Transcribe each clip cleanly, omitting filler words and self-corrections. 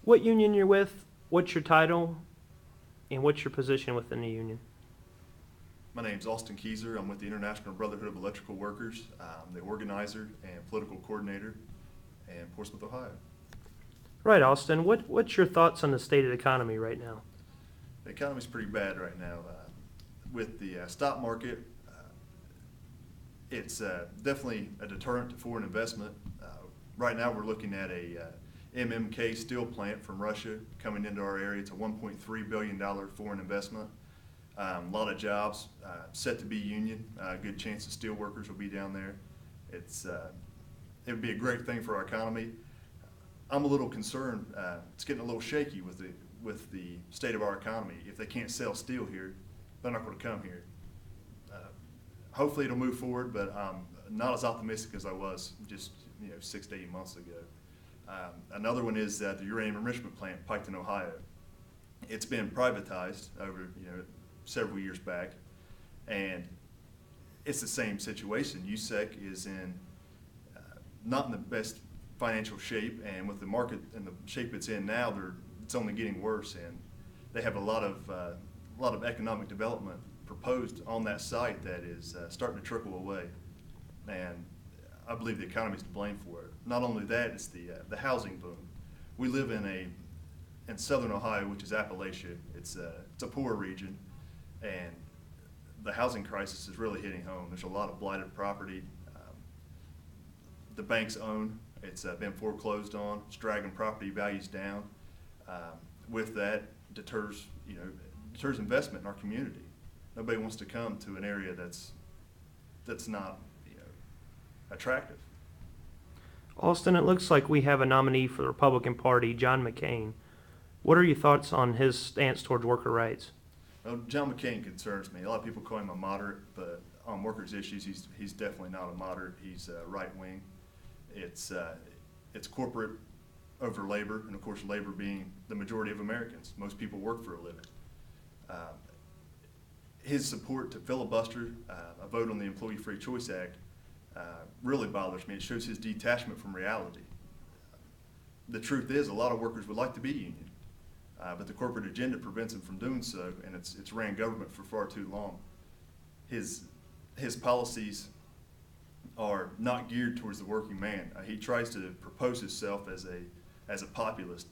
What union you're with, what's your title, and what's your position within the union? My name's Austin Keyser. I'm with the International Brotherhood of Electrical Workers. I'm the organizer and political coordinator in Portsmouth, Ohio. Right, Austin. What's your thoughts on the state of the economy right now? The economy's pretty bad right now. With the stock market, it's definitely a deterrent to foreign investment. Right now we're looking at a MMK steel plant from Russia coming into our area. It's a $1.3 billion foreign investment. A lot of jobs set to be union. Good chance the steel workers will be down there. It would be a great thing for our economy. I'm a little concerned. It's getting a little shaky with the state of our economy. If they can't sell steel here, they're not going to come here. Hopefully it'll move forward, but I'm not as optimistic as I was just 6 to 8 months ago. Another one is the uranium enrichment plant, Piketon, Ohio. It's been privatized over several years back, and it's the same situation. USEC is not in the best financial shape, and with the market and the shape it's in now, it's only getting worse. And they have a lot of economic development proposed on that site that is starting to trickle away, and I believe the economy is to blame for it. Not only that, it's the housing boom. We live in southern Ohio, which is Appalachia. It's a poor region, and the housing crisis is really hitting home. There's a lot of blighted property. The banks own. It's been foreclosed on. It's dragging property values down. With that, deters investment in our community. Nobody wants to come to an area that's not attractive. Austin, it looks like we have a nominee for the Republican Party, John McCain. What are your thoughts on his stance towards worker rights? Well, John McCain concerns me. A lot of people call him a moderate, but on workers' issues, he's definitely not a moderate. He's right wing. It's corporate over labor, and of course, labor being the majority of Americans. Most people work for a living. His support to filibuster a vote on the Employee Free Choice Act really bothers me. It shows his detachment from reality. The truth is, a lot of workers would like to be union, but the corporate agenda prevents them from doing so, and it's ran government for far too long. His policies are not geared towards the working man. He tries to propose himself as a populist,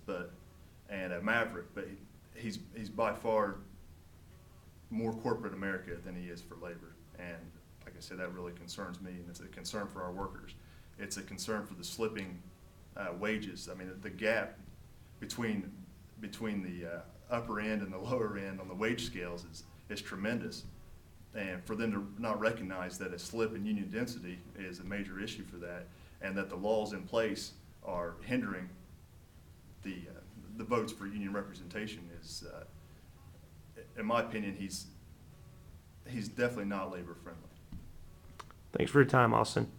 and a maverick, but he's by far more corporate America than he is for labor. And like I said, that really concerns me, and it's a concern for our workers. It's a concern for the slipping wages. I mean, the gap between the upper end and the lower end on the wage scales is tremendous. And for them to not recognize that a slip in union density is a major issue for that, and that the laws in place are hindering the votes for union representation is, in my opinion, he's definitely not labor friendly. Thanks for your time, Austin.